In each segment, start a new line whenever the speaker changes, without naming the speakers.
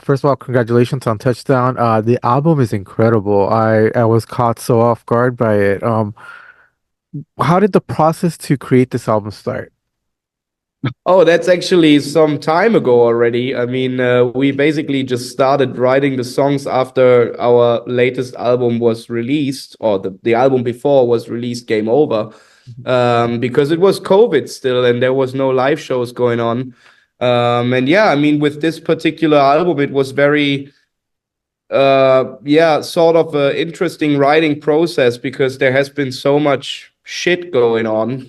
first of all, congratulations on Touchdown. The album is incredible. I was caught so off guard by it. How did the process to create this album start?
Oh, that's actually some time ago already. I mean, we basically just started writing the songs after our latest album was released, or the album before was released, Game Over, because it was COVID still and there was no live shows going on. And yeah, I mean, with this particular album, it was very sort of an interesting writing process because there has been so much shit going on.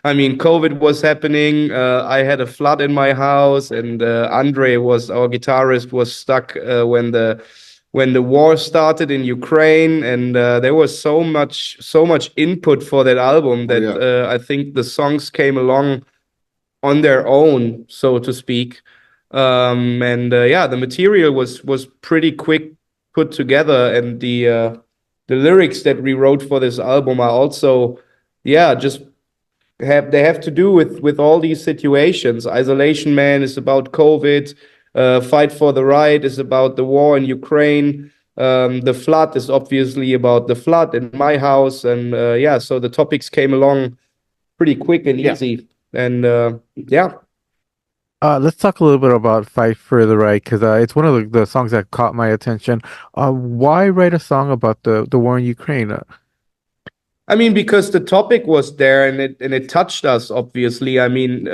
I mean, COVID was happening. I had a flood in my house, and Andre was our guitarist was stuck when the war started in Ukraine, and there was so much input for that album that I think the songs came along on their own, so to speak. The material was pretty quick put together, and the lyrics that we wrote for this album are also, just have to do with all these situations. Isolation Man is about COVID. Fight for the Right is about the war in Ukraine. The flood is obviously about the flood in my house, and so the topics came along pretty quick and easy, and
Let's talk a little bit about Fight for the Right because it's one of the songs that caught my attention. Why write a song about the war in Ukraine?
I mean, because the topic was there and it touched us, obviously. I mean,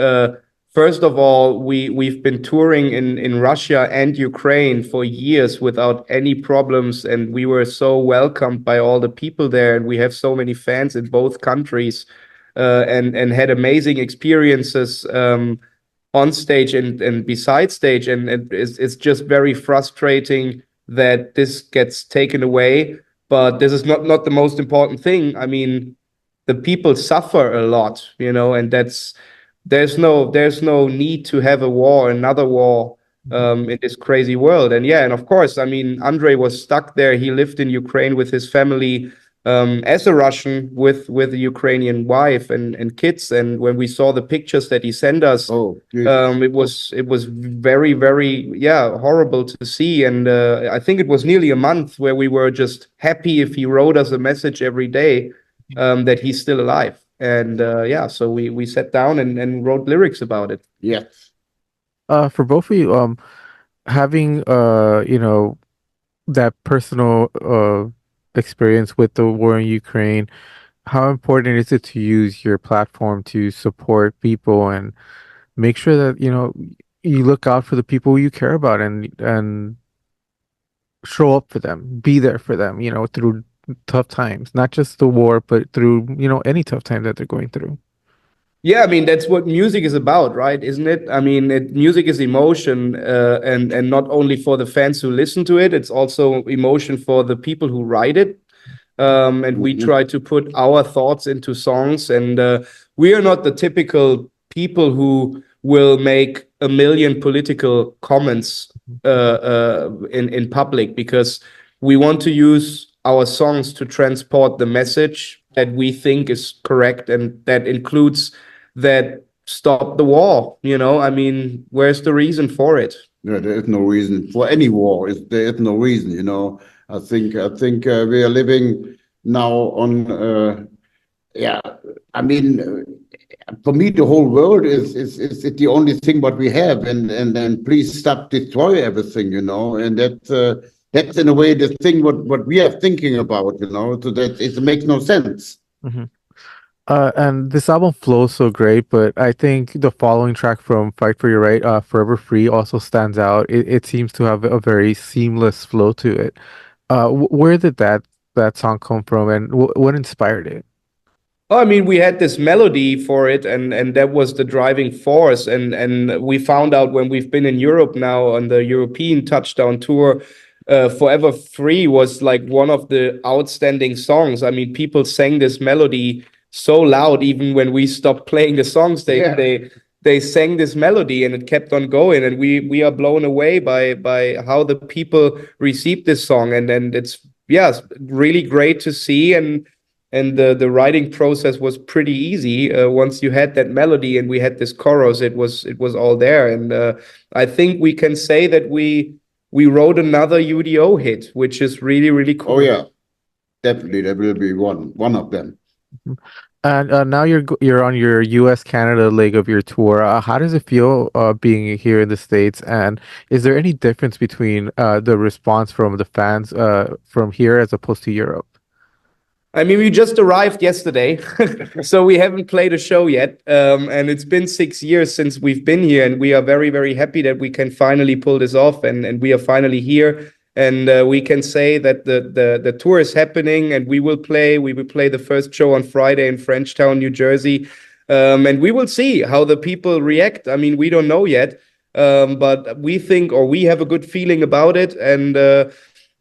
first of all, we've been touring in Russia and Ukraine for years without any problems, and we were so welcomed by all the people there, and we have so many fans in both countries, and had amazing experiences on stage and beside stage, and it's just very frustrating that this gets taken away. But this is not the most important thing. I mean, the people suffer a lot, and there's no need to have another war, in this crazy world. And of course, I mean, Andre was stuck there. He lived in Ukraine with his family, as a Russian with a Ukrainian wife and kids. And when we saw the pictures that he sent us, it was very, very, horrible to see. And I think it was nearly a month where we were just happy if he wrote us a message every day, that he's still alive. And so we sat down and wrote lyrics about it.
Yeah.
For both of you, having that personal experience with the war in Ukraine, how important is it to use your platform to support people and make sure that you look out for the people you care about and show up for them, be there for them, through tough times, not just the war, but through any tough time that they're going through.
Yeah, I mean, that's what music is about, right? Isn't it? I mean, music is emotion, and not only for the fans who listen to it, it's also emotion for the people who write it. And we try to put our thoughts into songs, and we are not the typical people who will make a million political comments in public, because we want to use our songs to transport the message that we think is correct, and that includes that stop the war. I mean, where's the reason for it?
Yeah, there is no reason for any war. There is no reason. I think we are living now on. I mean, for me, the whole world is the only thing what we have, and please stop destroy everything. And that's in a way the thing what we are thinking about. So that it makes no sense.
Mm-hmm. And this album flows so great, but I think the following track from Fight for Your Right, Forever Free, also stands out. It seems to have a very seamless flow to it. Where did that song come from, and what inspired it?
Oh, I mean, we had this melody for it, and that was the driving force. And we found out when we've been in Europe now on the European Touchdown tour, Forever Free was like one of the outstanding songs. I mean, people sang this melody so loud, even when we stopped playing the songs, they sang this melody, and it kept on going, and we are blown away by how the people received this song. And then it's really great to see, and the writing process was pretty easy. Once you had that melody and we had this chorus, it was all there. And I think we can say that we we wrote another UDO hit, which is really, really cool.
Oh yeah, definitely there will be one of them.
And now you're on your U.S. Canada leg of your tour. How does it feel being here in the States? And is there any difference between the response from the fans from here as opposed to Europe?
I mean, we just arrived yesterday, so we haven't played a show yet. And it's been 6 years since we've been here, and we are very, very happy that we can finally pull this off, and we are finally here. And we can say that the tour is happening, and we will play the first show on Friday in Frenchtown, New Jersey. And we will see how the people react. I mean, we don't know yet, but we think, or we have a good feeling about it. And a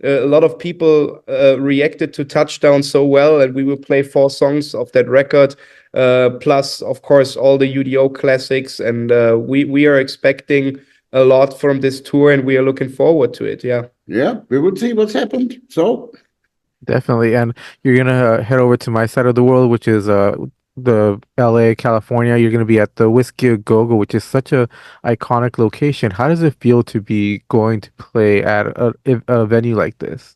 lot of people reacted to Touchdown so well, and we will play 4 songs of that record, plus, of course, all the UDO classics. And we are expecting a lot from this tour, and we are looking forward to it. Yeah.
Yeah, we will see what's happened. So
Definitely. And you're gonna head over to my side of the world, which is the LA, California. You're gonna be at the Whiskey A Go Go, which is such a iconic location. How does it feel to be going to play at a venue like this?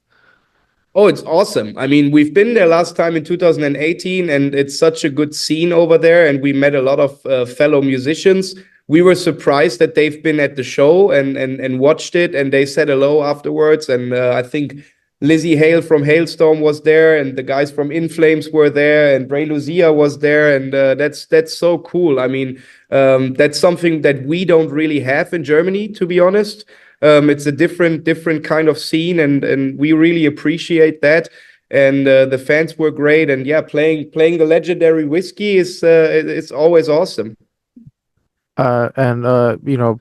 Oh, it's awesome. I mean, we've been there last time in 2018, and it's such a good scene over there. And we met a lot of fellow musicians. We were surprised that they've been at the show and watched it, and they said hello afterwards. And I think Lizzie Hale from Hailstorm was there, and the guys from In Flames were there, and Ray Lucia was there, and that's so cool. I mean, that's something that we don't really have in Germany, to be honest. It's a different kind of scene, and we really appreciate that. And the fans were great, and yeah, playing the legendary Whiskey is it's always awesome.
You know,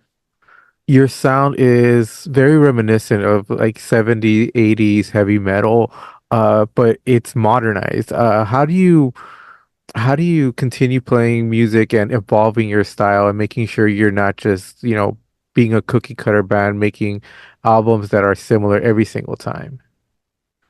your sound is very reminiscent of like 70s, 80s heavy metal, but it's modernized. How do you continue playing music and evolving your style and making sure you're not just, you know, being a cookie cutter band, making albums that are similar every single time?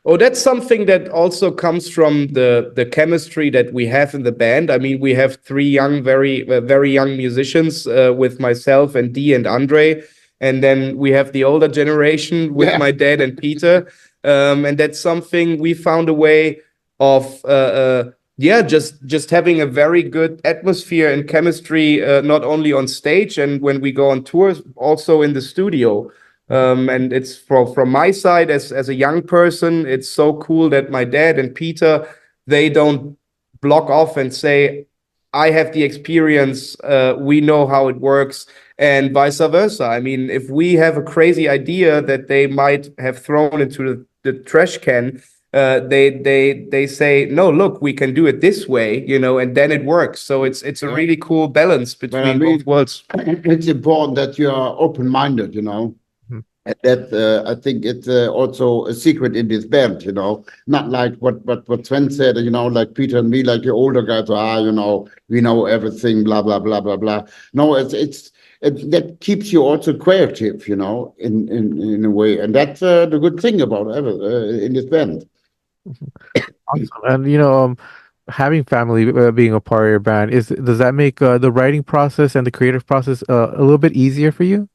Oh, that's something that also comes from the chemistry that we have in the band. I mean, we have 3 young, very young musicians with myself and Dee and Andre, and then we have the older generation with my dad and Peter, and that's something we found a way of just having a very good atmosphere and chemistry, not only on stage and when we go on tours, also in the studio. And it's from my side as a young person, it's so cool that my dad and Peter, they don't block off and say, I have the experience, we know how it works, and vice versa. I mean, if we have a crazy idea that they might have thrown into the trash can, they say, no, look, we can do it this way, you know, and then it works. So it's a really cool balance between both worlds.
It's important that you are open-minded, you know. That I think it's also a secret in this band, you know, not like what Sven said, you know, like Peter and me, like the older guys, you know, we know everything, blah blah blah blah blah. No, it's that keeps you also creative, you know, in a way, and that's the good thing about in this band.
Awesome. And you know, having family being a part of your band does that make the writing process and the creative process a little bit easier for you?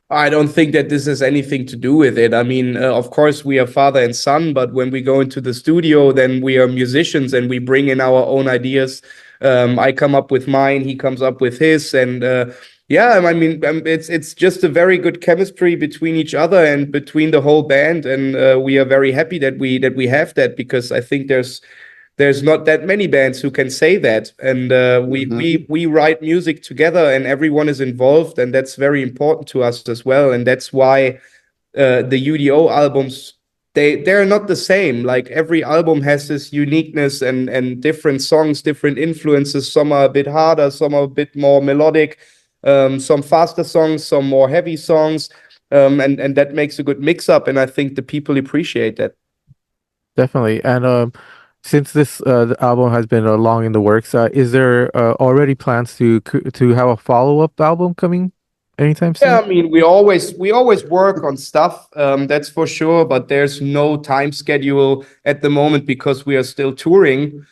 I don't think that this has anything to do with it. I mean, of course, we are father and son, but when we go into the studio, then we are musicians and we bring in our own ideas. I come up with mine, he comes up with his, and yeah, I mean, it's just a very good chemistry between each other and between the whole band, and we are very happy that we have that, because I think there's not that many bands who can say that, and we write music together and everyone is involved, and that's very important to us as well. And that's why the UDO albums, they're not the same. Like, every album has this uniqueness and different songs, different influences. Some are a bit harder, some are a bit more melodic, some faster songs, some more heavy songs, and that makes a good mix up, and I think the people appreciate that.
Definitely. And since this the album has been long in the works, is there already plans to have a follow-up album coming anytime soon?
Yeah, I mean, we always work on stuff, that's for sure, but there's no time schedule at the moment because we are still touring.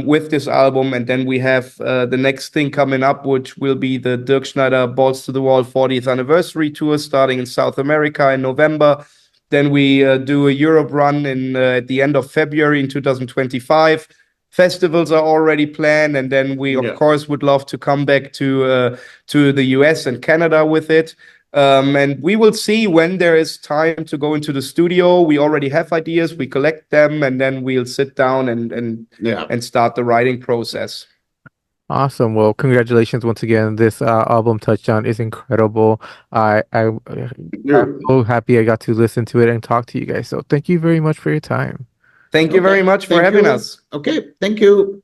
with this album. And then we have the next thing coming up, which will be the Dirkschneider Balls to the Wall 40th anniversary tour starting in South America in November. Then we do a Europe run at the end of February in 2025. Festivals are already planned, and then we of course would love to come back to the US and Canada with it. And we will see when there is time to go into the studio. We already have ideas, we collect them, and then we'll sit down and start the writing process.
Awesome. Well, congratulations once again. This album Touchdown is incredible. I'm so happy I got to listen to it and talk to you guys. So thank you very much for your time.
Thank you very much for having us.
Okay, thank you.